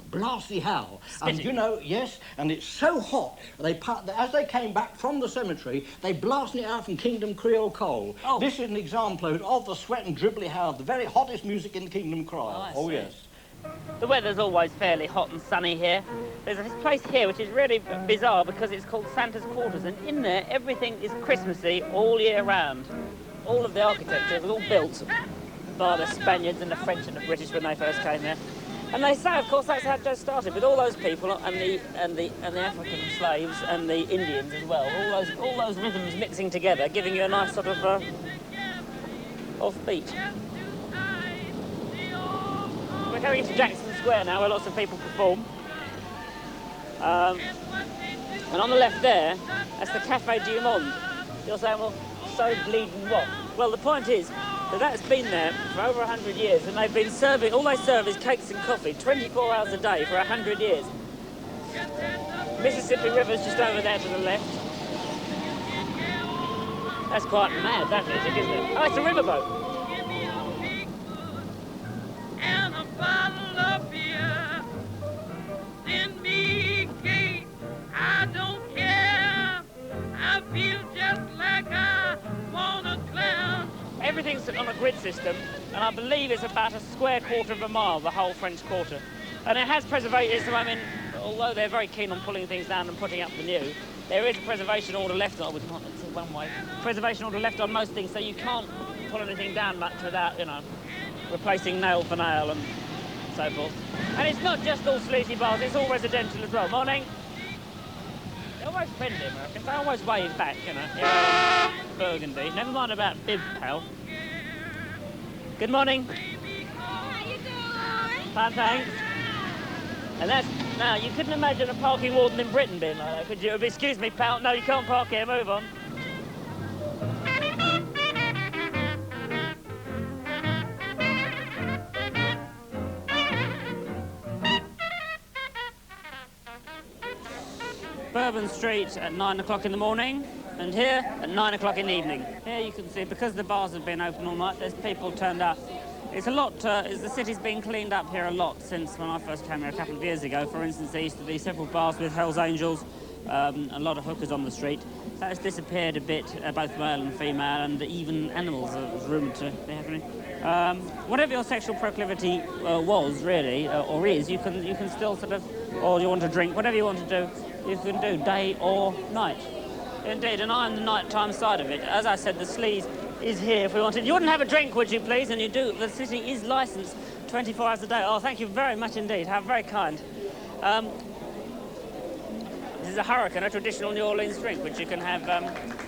blasty howl. Spitting. And you know, yes, and it's so hot, as they came back from the cemetery, they blasted it out from Kingdom Creole coal. Oh. This is an example of the sweat and dribbly howl, the very hottest music in the Kingdom Creole. Oh, yes. The weather's always fairly hot and sunny here. There's this place here which is really bizarre because it's called Santa's Quarters, and in there everything is Christmassy all year round. All of the architecture was all built by the Spaniards and the French and the British when they first came here. And they say, of course, that's how it just started, with all those people and the African slaves and the Indians as well. All those rhythms mixing together, giving you a nice sort of offbeat. We're going into Jackson Square now, where lots of people perform. And on the left there, that's the Café du Monde. You're saying, well, so bleeding what? Well, the point is that that's been there for over 100 years, and they've been serving, all they serve is cakes and coffee 24 hours a day for 100 years. Mississippi River's just over there to the left. That's quite mad, that music, isn't it? Oh, it's a riverboat. And a bottle of beer. Send me cake, I don't care. I feel just like I wanna clown. Everything's on a grid system, and I believe it's about a square quarter of a mile, the whole French Quarter. And it has preservation, I mean, although they're very keen on pulling things down and putting up the new, there is a preservation order left on, one way, preservation order left on most things, so you can't pull anything down much without, you know, replacing nail for nail and so forth. And it's not just all sleazy bars, it's all residential as well. Morning. They're always friendly, Americans. They always wave back, you know. Yeah, Burgundy. Never mind about bib, pal. Good morning. How you doing? Fine, thanks. And that's, now, you couldn't imagine a parking warden in Britain being like that, could you? Excuse me, pal. No, you can't park here. Move on. Bourbon Street at 9 o'clock in the morning, and here at 9 o'clock in the evening. Here you can see, because the bars have been open all night, there's people turned up. It's a lot, the city's been cleaned up here a lot since when I first came here a couple of years ago. For instance, there used to be several bars with Hells Angels, a lot of hookers on the street. That has disappeared a bit, both male and female, and even animals are rumoured to be happening. Whatever your sexual proclivity was, really, or is, you can still sort of, or you want to drink, whatever you want to do, you can do, day or night. Indeed, and I'm the nighttime side of it. As I said, the sleaze is here if we wanted. You wouldn't have a drink, would you, please? And you do. The city is licensed 24 hours a day. Oh, thank you very much indeed. How very kind. This is a hurricane, a traditional New Orleans drink, which you can have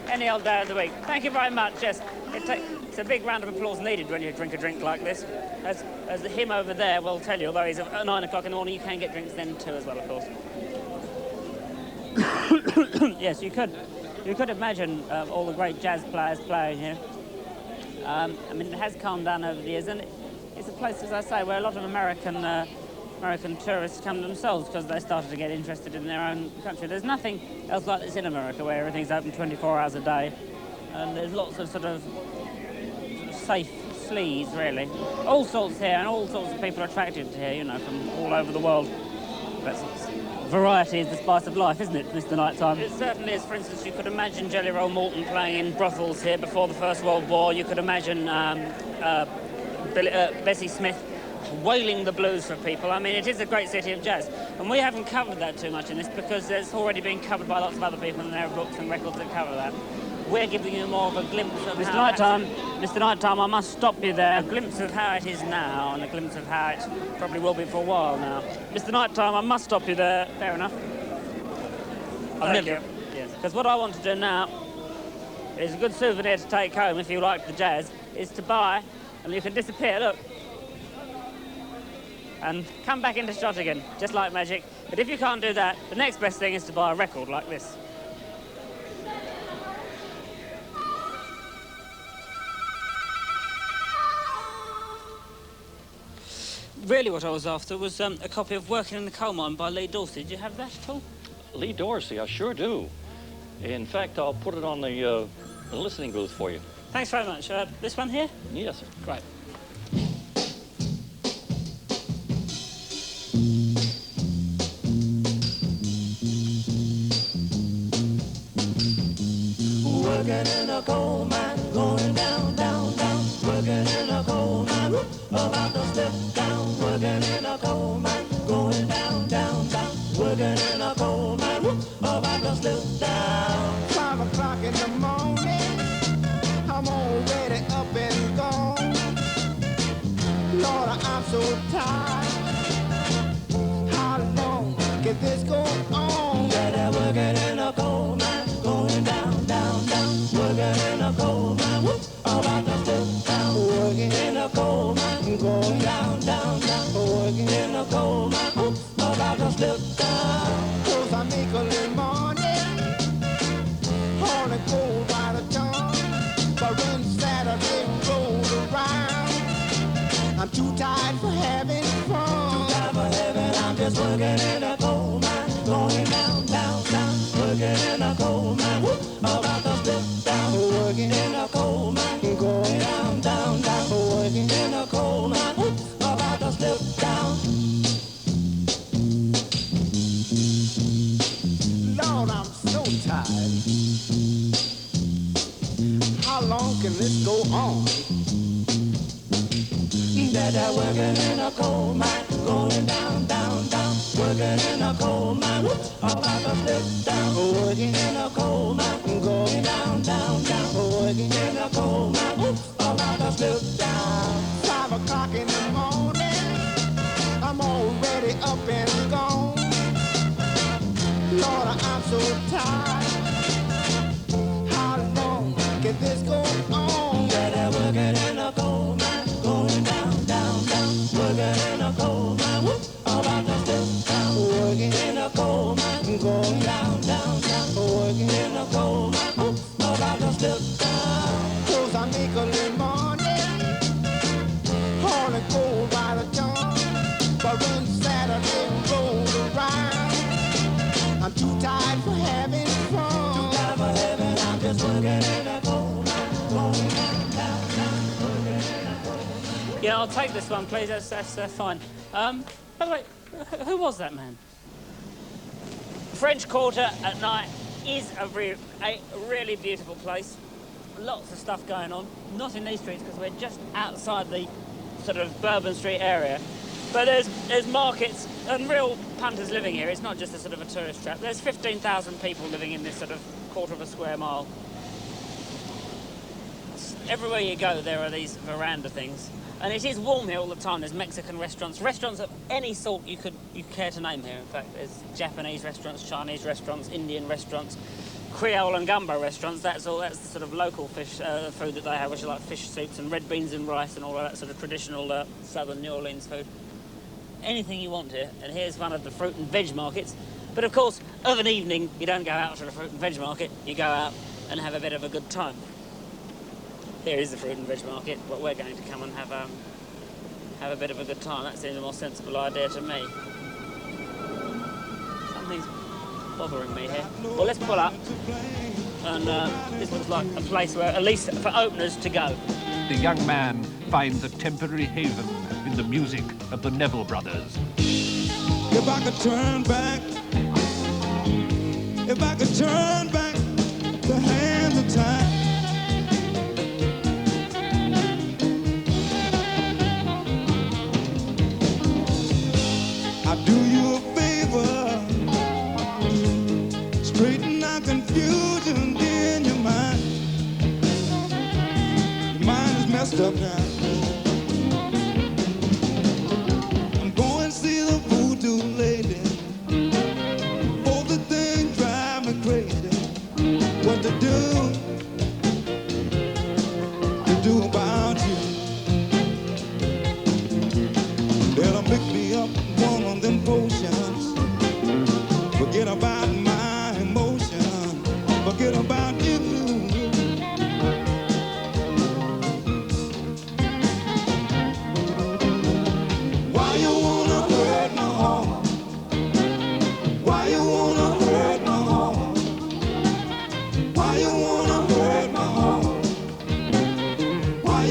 any old day of the week. Thank you very much. Yes, it's a big round of applause needed when you drink a drink like this. As him over there will tell you, although he's at 9 o'clock in the morning, you can get drinks then too as well, of course. Yes, you could imagine all the great jazz players playing here. I mean, it has calmed down over the years, and it's a place, as I say, where a lot of American tourists come themselves because they started to get interested in their own country. There's nothing else like this in America, where everything's open 24 hours a day, and there's lots of sort of safe sleaze, really. All sorts here, and all sorts of people are attracted to here, you know, from all over the world. That's variety is the spice of life, isn't it, Mr. Nighttime? It certainly is. For instance, you could imagine Jelly Roll Morton playing in brothels here before the First World War. You could imagine Bessie Smith wailing the blues for people. I mean, it is a great city of jazz. And we haven't covered that too much in this because it's already been covered by lots of other people, and there are books and records that cover that. We're giving you more of a glimpse of Mr. Nighttime, I must stop you there. A glimpse of how it is now, and a glimpse of how it probably will be for a while now. Mr. Nighttime, I must stop you there. Fair enough. Thank you. Yes, because what I want to do now is a good souvenir to take home if you like the jazz, is to buy, and you can disappear, look, and come back into shot again, just like magic. But if you can't do that, the next best thing is to buy a record like this. Really what I was after was a copy of Working in the Coal Mine by Lee Dorsey. Do you have that at all? Lee Dorsey, I sure do. In fact, I'll put it on the listening booth for you. Thanks very much. This one here? Yes, sir. Great. Working in a coal mine, going down, down, down. Working in a coal mine, about to step down. Working in a coal so tired. How long can this go on? That I'm working in a coal mine, going down, down, down. Working in a coal mine, whoop, about to slip down. Working in a coal mine, going down, down, down. Working in a coal mine, whoop, about to slip down. 'Cause I make a little money, hauling coal by the ton. But when Saturday rolls around, I'm too tired for having fun. Too tired for having, I'm just working in a coal mine, going down, down, down. Working in a coal mine, whoop, about to slip down. Working in a coal mine, going down, down, down. Working in a coal mine, whoop, about to slip down. Lord, I'm so tired. How long can this go on? That I'm working in a coal mine, going down, down, down. Working in a coal mine, whoop, about to slip down. Working in a coal mine, going down, down, down. Working in a coal mine, whoop, about to slip down. 5 o'clock in the morning, I'm already up and gone. Lord, I'm so tired. How long can this go on? That I'm working in a coal mine, going down, down, down. Working in a coal mine, whoop, about to slip down. Working in a coal mine, going down, down, down. Working in a coal mine, whoop, about to slip down. 'Cause I make a little money, hauling coal by the ton. But when Saturday rolls around, I'm too tired for having fun. Too tired for having, I'm just working in a coal mine, going down, down, down. Working in a coal mine. Yeah, I'll take this one, please. That's fine. By the way, who was that man? French Quarter at night is a really beautiful place. Lots of stuff going on. Not in these streets because we're just outside the sort of Bourbon Street area. But there's markets and real punters living here. It's not just a sort of a tourist trap. There's 15,000 people living in this sort of quarter of a square mile. Everywhere you go, there are these veranda things. And it is warm here all the time. There's Mexican restaurants of any sort you care to name here. In fact, there's Japanese restaurants, Chinese restaurants, Indian restaurants, Creole and gumbo restaurants. That's the sort of local fish food that they have, which is like fish soups and red beans and rice and all of that sort of traditional southern New Orleans food. Anything you want here. And here's one of the fruit and veg markets. But of course, of an evening, you don't go out to the fruit and veg market. You go out and have a bit of a good time. Here is the fruit and veg market, but we're going to come and have a bit of a good time. That seems a more sensible idea to me. Something's bothering me here. Well, let's pull up. And this looks like a place where, at least for openers, to go. The young man finds a temporary haven in the music of the Neville Brothers. If I could turn back, the hands of time. I do you a favor, straighten out confusion in your mind. Your mind is messed up now. I'm going to see the voodoo lady. Both the things drive me crazy. What to do about you? They'll pick me up one of them potions. Forget about my emotion. Forget about you. Why you wanna hurt my heart? Why you wanna hurt my heart? Why you wanna hurt my heart? Why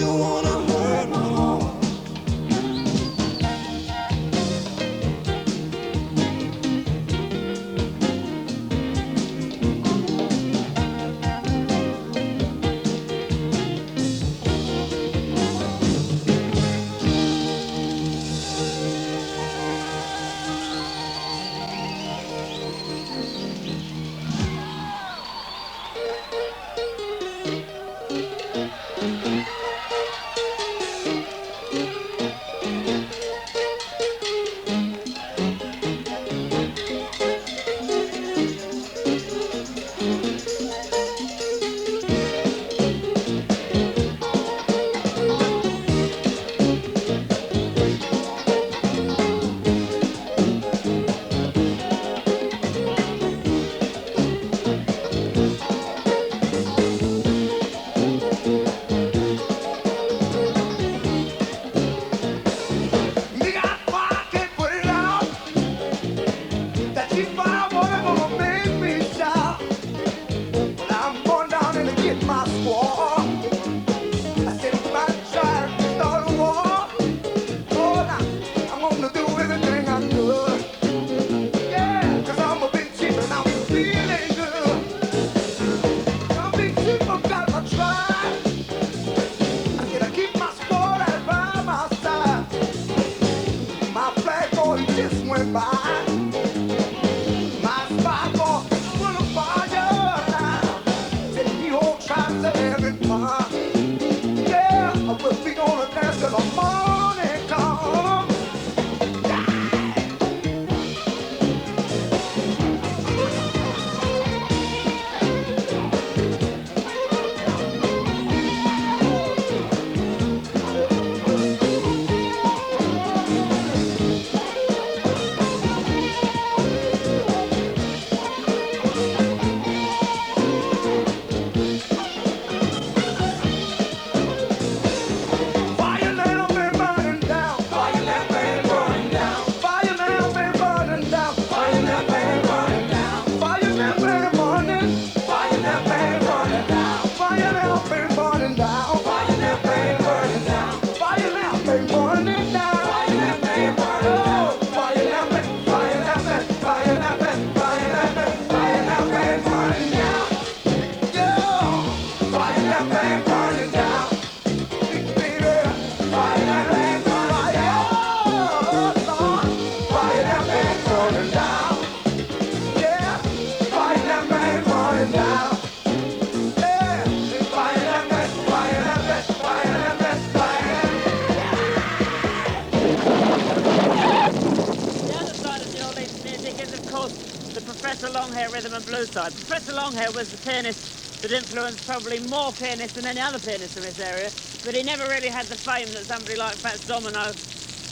hair rhythm and blues side. Professor Longhair was the pianist that influenced probably more pianists than any other pianist in this area, but he never really had the fame that somebody like Fats Domino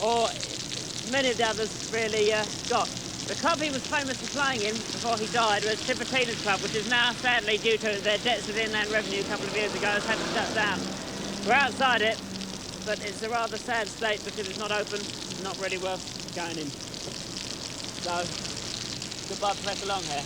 or many of the others really got. The club he was famous for playing in before he died was Tipitina's Club, which is now, sadly, due to their debts with Inland Revenue a couple of years ago, has had to shut down. We're outside it, but it's a rather sad state because it's not open, not really worth going in. So, goodbye, Professor Longhair.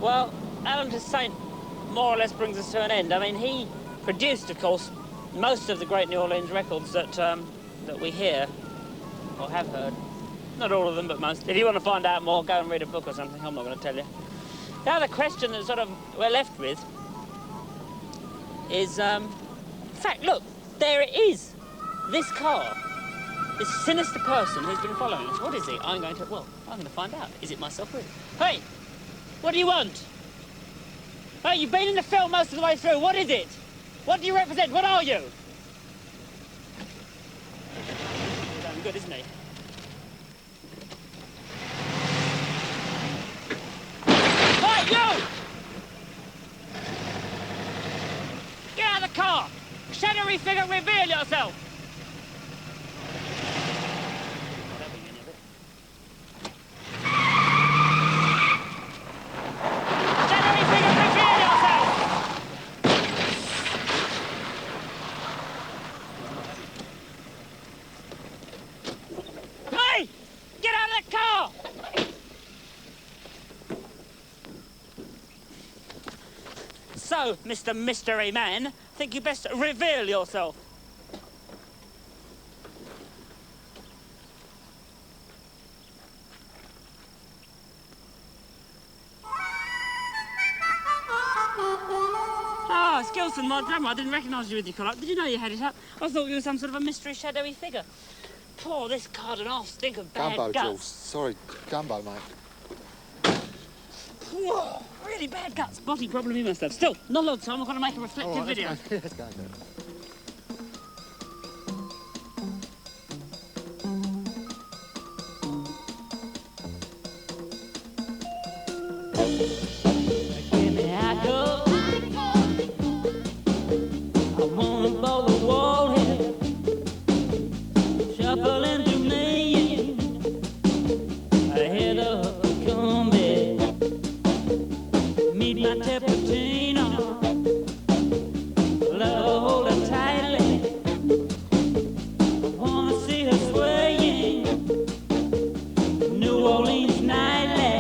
Well, Allan Toussaint more or less brings us to an end. I mean, he produced, of course, most of the great New Orleans records that that we hear or have heard. Not all of them, but most. If you want to find out more, go and read a book or something. I'm not going to tell you. The other question that sort of we're left with is, in fact, look, there it is. This car. This sinister person who's been following us. What is it? I'm going to find out. Is it myself really? Hey, what do you want? Hey, you've been in the film most of the way through. What is it? What do you represent? What are you? He's doing good, isn't he? Hey, you! Get out of the car! Shadowy figure, reveal yourself! So, Mr. Mystery Man, I think you best reveal yourself. Ah, it's Gilson, my drummer. I didn't recognise you with your collar. Did you know you had it up? I thought you were some sort of a mystery, shadowy figure. Poor, this card and half stink of bad Gumbo, guts. Jules. Sorry, Gumbo, mate. Whoa, really bad guts. Body problem he must have. Still, not a lot of time. I've got to make a reflective video. Let's go. Give me a go. I wanna blow the wall here. Shuffle into me. Ahead of the comedy. Meet my Tappuccino. Let her hold her tightly. I wanna see her swaying. New Orleans nightly.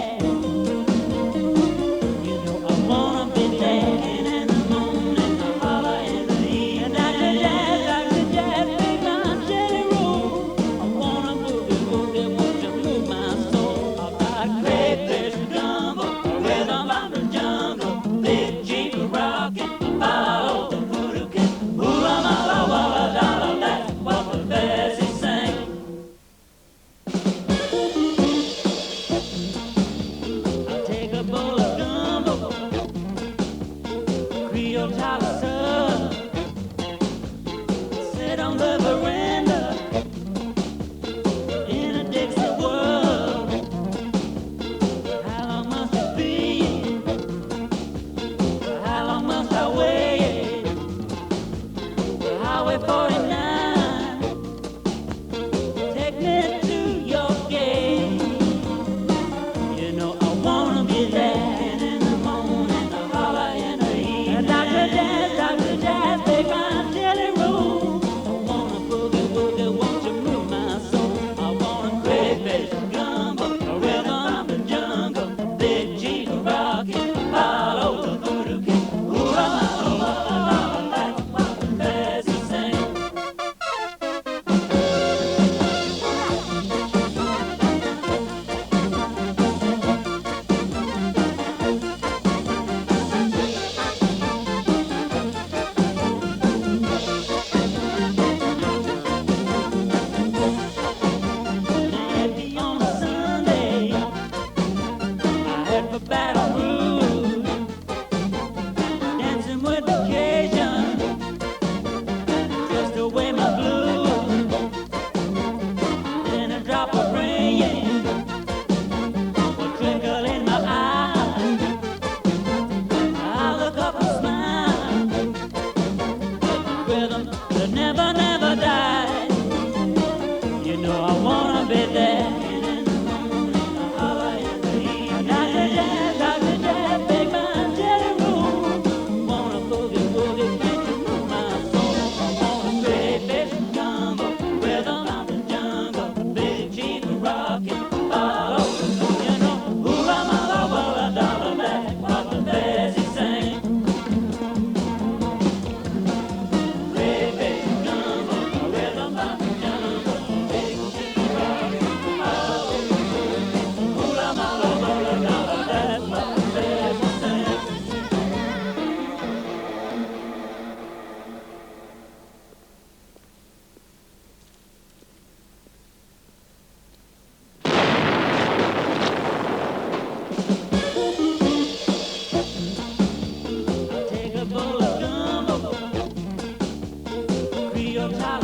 your tolerance.